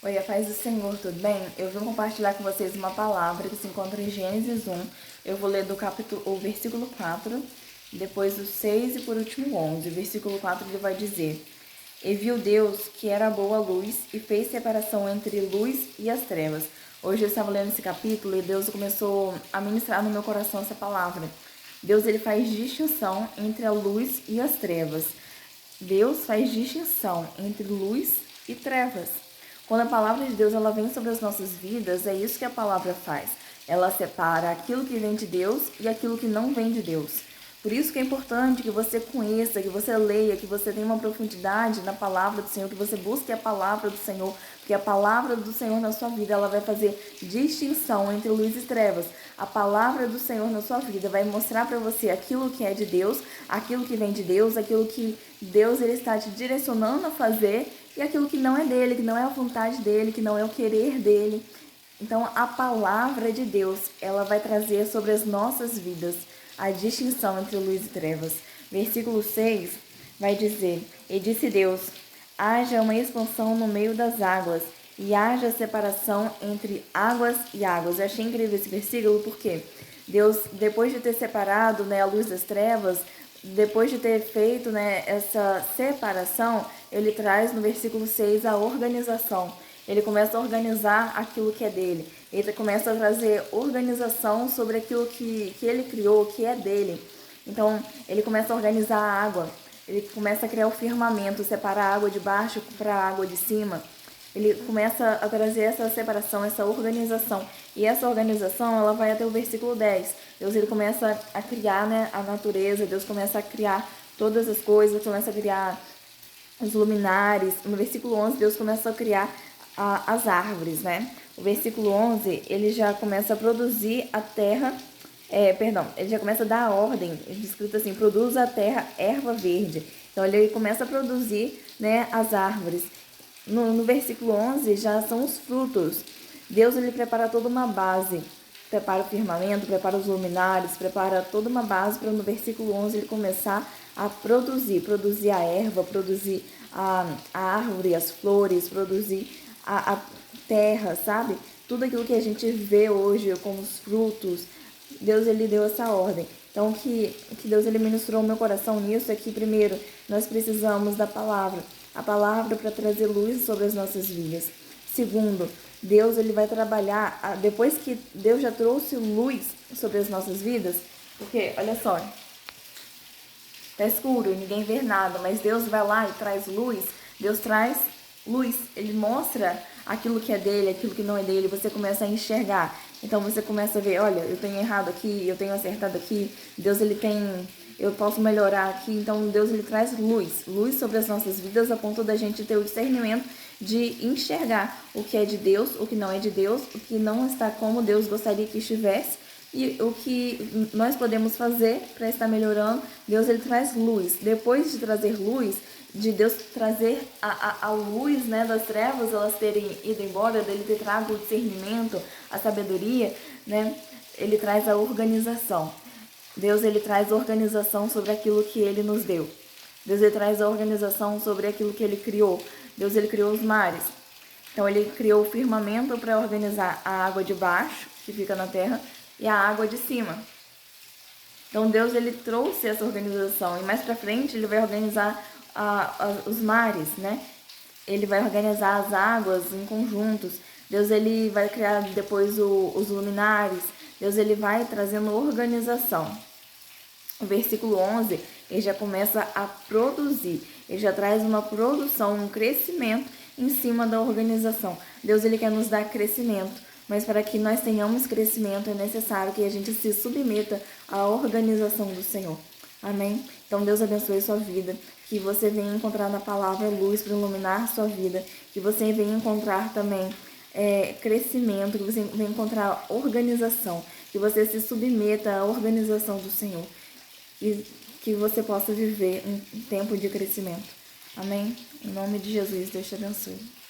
Oi, a paz do Senhor, tudo bem? Eu vim compartilhar com vocês uma palavra que se encontra em Gênesis 1. Eu vou ler o versículo 4, depois o 6 e por último o 11. O versículo 4 ele vai dizer: E viu Deus que era boa a luz e fez separação entre luz e as trevas. Hoje eu estava lendo esse capítulo e Deus começou a ministrar no meu coração essa palavra. Deus ele faz distinção entre a luz e as trevas. Deus faz distinção entre luz e trevas. Quando a palavra de Deus ela vem sobre as nossas vidas, é isso que a palavra faz. Ela separa aquilo que vem de Deus e aquilo que não vem de Deus. Por isso que é importante que você conheça, que você leia, que você tenha uma profundidade na palavra do Senhor, que você busque a palavra do Senhor, porque a palavra do Senhor na sua vida, ela vai fazer distinção entre luz e trevas. A palavra do Senhor na sua vida vai mostrar para você aquilo que é de Deus, aquilo que vem de Deus, aquilo que Deus ele está te direcionando a fazer e aquilo que não é dele, que não é a vontade dele, que não é o querer dele. Então, a palavra de Deus, ela vai trazer sobre as nossas vidas a distinção entre luz e trevas. Versículo 6 vai dizer: E disse Deus: haja uma expansão no meio das águas, e haja separação entre águas e águas. Eu achei incrível esse versículo porque Deus, depois de ter separado, a luz das trevas, depois de ter feito, essa separação, ele traz no versículo 6 a organização. Ele começa a organizar aquilo que é dele. Ele começa a trazer organização sobre aquilo que ele criou, que é dele. Então, ele começa a organizar a água. Ele começa a criar o firmamento, separar a água de baixo para a água de cima. Ele começa a trazer essa separação, essa organização. E essa organização, ela vai até o versículo 10. Deus ele começa a criar, a natureza. Deus começa a criar todas as coisas, começa a criar os luminares. No versículo 11, Deus começa a criar as árvores, O versículo 11, ele já começa a produzir a terra, ele já começa a dar a ordem, escrito assim: produz a terra erva verde. Então, ele começa a produzir, as árvores. No versículo 11, já são os frutos. Deus, ele prepara toda uma base, prepara o firmamento, prepara os luminares, prepara toda uma base para no versículo 11 ele começar a produzir a erva, produzir a árvore, as flores, produzir a terra, sabe? Tudo aquilo que a gente vê hoje como os frutos, Deus ele deu essa ordem. Então, que Deus ele ministrou o meu coração nisso é que, primeiro, nós precisamos da palavra. A palavra para trazer luz sobre as nossas vidas. Segundo, Deus ele vai trabalhar, depois que Deus já trouxe luz sobre as nossas vidas, porque, olha só, tá escuro, ninguém vê nada, mas Deus vai lá e traz luz. Deus traz luz, ele mostra aquilo que é dele, aquilo que não é dele, você começa a enxergar. Então você começa a ver, olha, eu tenho errado aqui, eu tenho acertado aqui, Deus ele tem, eu posso melhorar aqui. Então Deus ele traz luz sobre as nossas vidas a ponto da gente ter o discernimento de enxergar o que é de Deus, o que não é de Deus, o que não está como Deus gostaria que estivesse. E o que nós podemos fazer para estar melhorando. Deus ele traz luz. Depois de trazer luz, de Deus trazer a luz, das trevas, elas terem ido embora, dele ter trago o discernimento, a sabedoria, ele traz a organização. Deus ele traz a organização sobre aquilo que ele nos deu. Deus ele traz a organização sobre aquilo que ele criou. Deus ele criou os mares. Então ele criou o firmamento para organizar a água de baixo, que fica na terra, e a água de cima. Então Deus ele trouxe essa organização, e mais para frente ele vai organizar os mares, Ele vai organizar as águas em conjuntos. Deus ele vai criar depois os luminares. Deus ele vai trazendo organização. O versículo 11, ele já começa a produzir. Ele já traz uma produção, um crescimento em cima da organização. Deus ele quer nos dar crescimento. Mas para que nós tenhamos crescimento é necessário que a gente se submeta à organização do Senhor. Amém? Então Deus abençoe sua vida, que você venha encontrar na palavra luz para iluminar sua vida, que você venha encontrar também crescimento, que você venha encontrar organização, que você se submeta à organização do Senhor e que você possa viver um tempo de crescimento. Amém? Em nome de Jesus, Deus te abençoe.